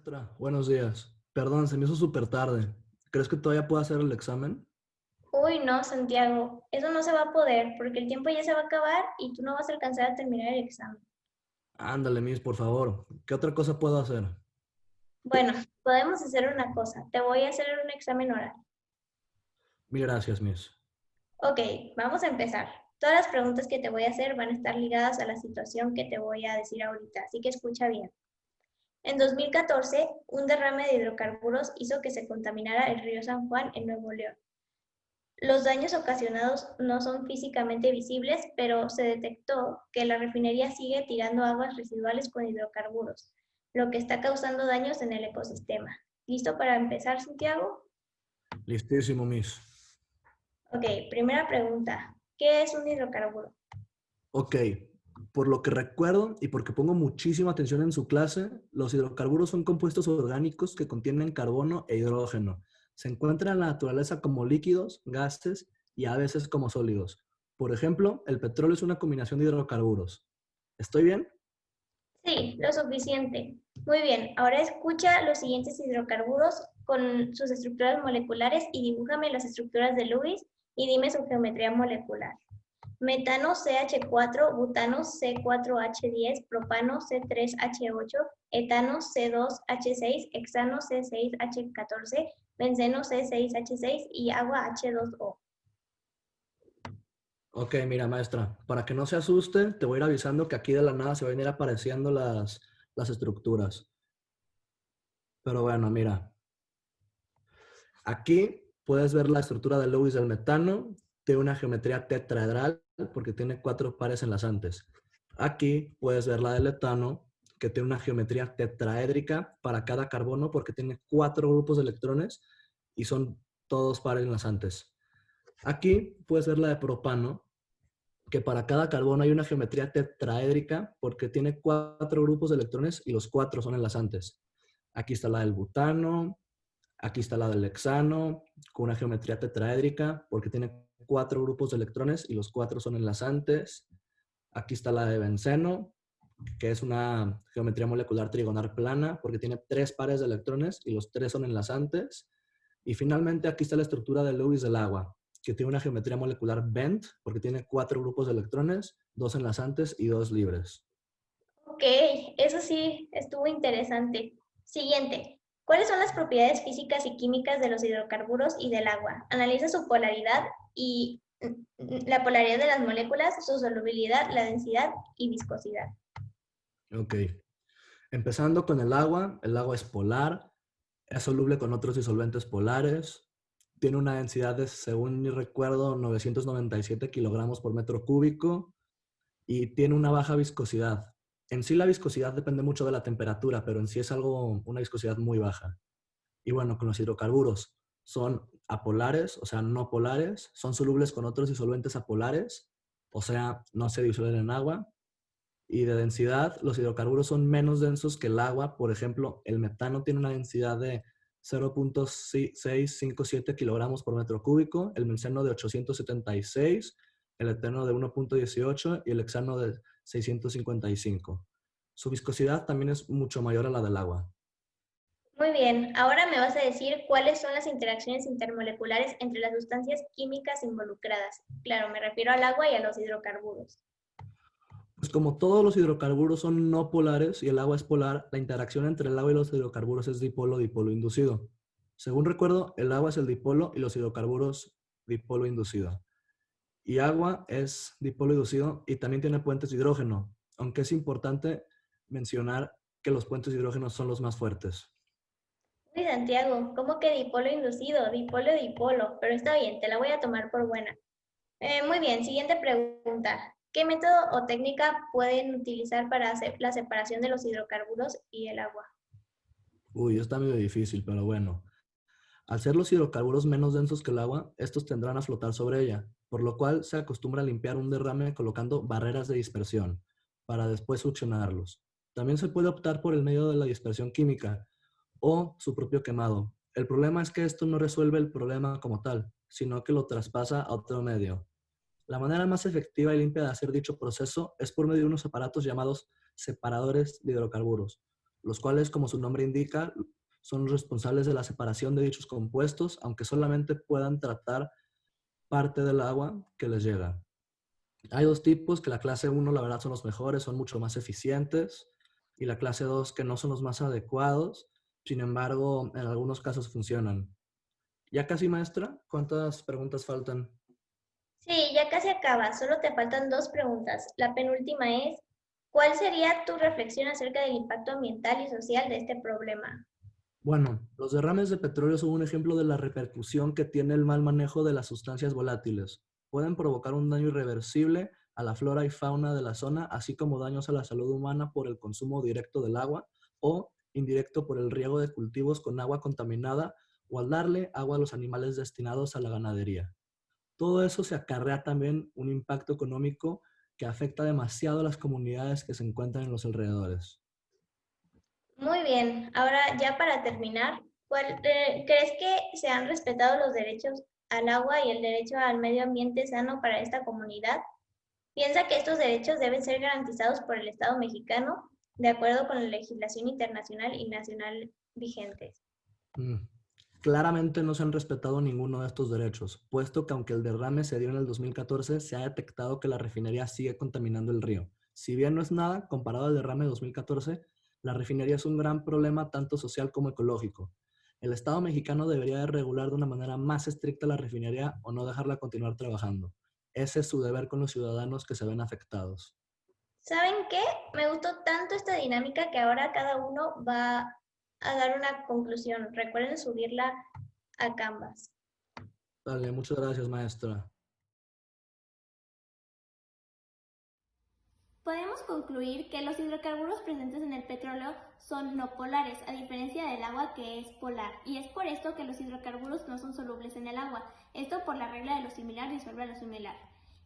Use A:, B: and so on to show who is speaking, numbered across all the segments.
A: Maestra, buenos días. Perdón, se me hizo súper tarde. ¿Crees que todavía puedo hacer el examen?
B: Uy, no, Santiago, eso no se va a poder porque el tiempo ya se va a acabar y tú no vas a alcanzar a terminar el examen.
A: Ándale, Miss, por favor. ¿Qué otra cosa puedo hacer?
B: Bueno, podemos hacer una cosa. Te voy a hacer un examen oral.
A: Mil gracias, Miss.
B: Ok, vamos a empezar. Todas las preguntas que te voy a hacer van a estar ligadas a la situación que te voy a decir ahorita, así que escucha bien. En 2014, un derrame de hidrocarburos hizo que se contaminara el río San Juan en Nuevo León. Los daños ocasionados no son físicamente visibles, pero se detectó que la refinería sigue tirando aguas residuales con hidrocarburos, lo que está causando daños en el ecosistema. ¿Listo para empezar, Santiago?
A: Listísimo, Miss.
B: Ok, primera pregunta. ¿Qué es un hidrocarburo?
A: Ok, por lo que recuerdo y porque pongo muchísima atención en su clase, los hidrocarburos son compuestos orgánicos que contienen carbono e hidrógeno. Se encuentran en la naturaleza como líquidos, gases y a veces como sólidos. Por ejemplo, el petróleo es una combinación de hidrocarburos. ¿Estoy bien?
B: Sí, lo suficiente. Muy bien, ahora escucha los siguientes hidrocarburos con sus estructuras moleculares y dibújame las estructuras de Lewis y dime su geometría molecular. Metano CH4, butano C4H10, propano C3H8, etano C2H6, hexano C6H14, benceno C6H6 y agua H2O.
A: Ok, mira, maestra, para que no se asuste, te voy a ir avisando que aquí de la nada se van a ir apareciendo las estructuras. Pero bueno, mira, aquí puedes ver la estructura de Lewis del metano, tiene una geometría tetraedral porque tiene 4 pares enlazantes. Aquí puedes ver la del etano, que tiene una geometría tetraédrica para cada carbono porque tiene 4 grupos de electrones y son todos pares enlazantes. Aquí puedes ver la de propano, que para cada carbono hay una geometría tetraédrica porque tiene 4 grupos de electrones y los 4 son enlazantes. Aquí está la del butano, aquí está la del hexano, con una geometría tetraédrica porque tiene 4 grupos de electrones y los 4 son enlazantes. Aquí está la de benceno, que es una geometría molecular trigonal plana porque tiene 3 pares de electrones y los 3 son enlazantes. Y finalmente aquí está la estructura de Lewis del agua, que tiene una geometría molecular bent porque tiene 4 grupos de electrones, 2 enlazantes y 2 libres.
B: Ok, eso sí, estuvo interesante. Siguiente. ¿Cuáles son las propiedades físicas y químicas de los hidrocarburos y del agua? Analiza su polaridad y la polaridad de las moléculas, su solubilidad, la densidad y viscosidad.
A: Ok. Empezando con el agua es polar, es soluble con otros disolventes polares, tiene una densidad de, según mi recuerdo, 997 kilogramos por metro cúbico y tiene una baja viscosidad. En sí la viscosidad depende mucho de la temperatura, pero en sí es algo, una viscosidad muy baja. Y bueno, con los hidrocarburos son apolares, o sea, no polares, son solubles con otros disolventes apolares, o sea, no se disuelven en agua. Y de densidad, los hidrocarburos son menos densos que el agua. Por ejemplo, el metano tiene una densidad de 0.657 kilogramos por metro cúbico, el benceno de 876, el etano de 1.18 y el hexano de 655. Su viscosidad también es mucho mayor a la del agua.
B: Muy bien, ahora me vas a decir cuáles son las interacciones intermoleculares entre las sustancias químicas involucradas. Claro, me refiero al agua y a los hidrocarburos.
A: Pues como todos los hidrocarburos son no polares y el agua es polar, la interacción entre el agua y los hidrocarburos es dipolo-dipolo inducido. Según recuerdo, el agua es el dipolo y los hidrocarburos dipolo inducido. Y agua es dipolo inducido y también tiene puentes de hidrógeno, aunque es importante mencionar que los puentes de hidrógeno son los más fuertes.
B: Uy, Santiago, ¿cómo que dipolo inducido? Dipolo, dipolo, pero está bien, te la voy a tomar por buena. Muy bien, siguiente pregunta. ¿Qué método o técnica pueden utilizar para hacer la separación de los hidrocarburos y el agua?
A: Uy, está medio difícil, pero bueno. Al ser los hidrocarburos menos densos que el agua, estos tendrán a flotar sobre ella, por lo cual se acostumbra a limpiar un derrame colocando barreras de dispersión, para después succionarlos. También se puede optar por el medio de la dispersión química o su propio quemado. El problema es que esto no resuelve el problema como tal, sino que lo traspasa a otro medio. La manera más efectiva y limpia de hacer dicho proceso es por medio de unos aparatos llamados separadores de hidrocarburos. los cuales, como su nombre indica, son responsables de la separación de dichos compuestos, aunque solamente puedan tratar parte del agua que les llega. Hay dos tipos, que la clase 1 la verdad son los mejores, son mucho más eficientes, y la clase 2 que no son los más adecuados, sin embargo, en algunos casos funcionan. Ya casi, maestra, ¿cuántas preguntas faltan?
B: Sí, ya casi acabas, solo te faltan 2 preguntas. La penúltima es, ¿cuál sería tu reflexión acerca del impacto ambiental y social de este problema?
A: Bueno, los derrames de petróleo son un ejemplo de la repercusión que tiene el mal manejo de las sustancias volátiles. Pueden provocar un daño irreversible a la flora y fauna de la zona, así como daños a la salud humana por el consumo directo del agua o indirecto por el riego de cultivos con agua contaminada o al darle agua a los animales destinados a la ganadería. Todo eso se acarrea también un impacto económico que afecta demasiado a las comunidades que se encuentran en los alrededores.
B: Muy bien, ahora ya para terminar, ¿crees que se han respetado los derechos al agua y el derecho al medio ambiente sano para esta comunidad? Piensa que estos derechos deben ser garantizados por el Estado mexicano de acuerdo con la legislación internacional y nacional vigentes.
A: Mm. Claramente no se han respetado ninguno de estos derechos, puesto que aunque el derrame se dio en el 2014, se ha detectado que la refinería sigue contaminando el río. Si bien no es nada, comparado al derrame de 2014, la refinería es un gran problema tanto social como ecológico. El Estado mexicano debería de regular de una manera más estricta la refinería o no dejarla continuar trabajando. Ese es su deber con los ciudadanos que se ven afectados.
B: ¿Saben qué? Me gustó tanto esta dinámica que ahora cada uno va a dar una conclusión. Recuerden subirla a Canvas.
A: Dale, muchas gracias, maestra.
C: Podemos concluir que los hidrocarburos presentes en el petróleo son no polares, a diferencia del agua que es polar, y es por esto que los hidrocarburos no son solubles en el agua, esto por la regla de lo similar disuelve lo similar.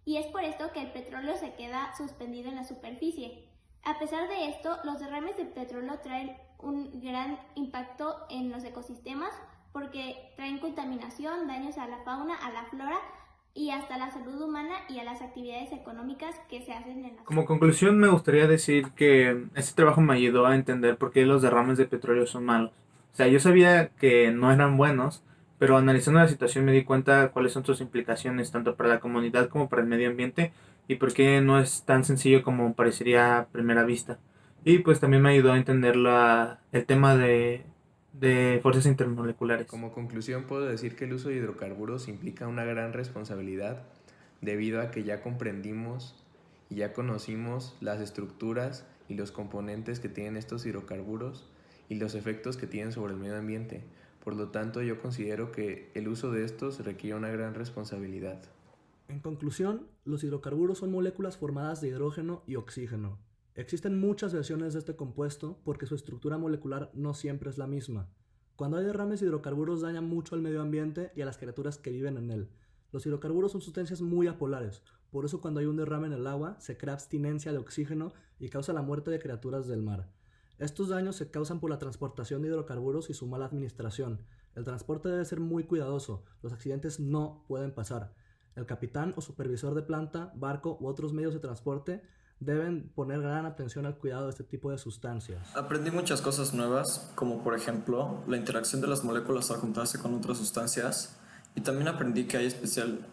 C: Y es por esto que el petróleo se queda suspendido en la superficie. A pesar de esto, los derrames de petróleo traen un gran impacto en los ecosistemas porque traen contaminación, daños a la fauna, a la flora, y hasta la salud humana y a las actividades económicas que se hacen en la zona.
D: Como conclusión, me gustaría decir que este trabajo me ayudó a entender por qué los derrames de petróleo son malos. O sea, yo sabía que no eran buenos, pero analizando la situación me di cuenta cuáles son sus implicaciones tanto para la comunidad como para el medio ambiente y por qué no es tan sencillo como parecería a primera vista. Y pues también me ayudó a entender el tema de fuerzas intermoleculares.
E: Como conclusión puedo decir que el uso de hidrocarburos implica una gran responsabilidad debido a que ya comprendimos y ya conocimos las estructuras y los componentes que tienen estos hidrocarburos y los efectos que tienen sobre el medio ambiente. Por lo tanto, yo considero que el uso de estos requiere una gran responsabilidad.
A: En conclusión, los hidrocarburos son moléculas formadas de hidrógeno y oxígeno. Existen muchas versiones de este compuesto porque su estructura molecular no siempre es la misma. Cuando hay derrames, hidrocarburos dañan mucho al medio ambiente y a las criaturas que viven en él. Los hidrocarburos son sustancias muy apolares, por eso cuando hay un derrame en el agua se crea abstinencia de oxígeno y causa la muerte de criaturas del mar. Estos daños se causan por la transportación de hidrocarburos y su mala administración. El transporte debe ser muy cuidadoso, los accidentes no pueden pasar. El capitán o supervisor de planta, barco u otros medios de transporte deben poner gran atención al cuidado de este tipo de sustancias.
F: Aprendí muchas cosas nuevas, como por ejemplo la interacción de las moléculas al juntarse con otras sustancias, y también aprendí que hay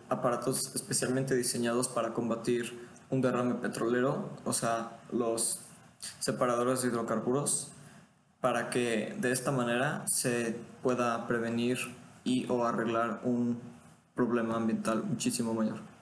F: aparatos especialmente diseñados para combatir un derrame petrolero, o sea, los separadores de hidrocarburos, para que de esta manera se pueda prevenir y o arreglar un problema ambiental muchísimo mayor.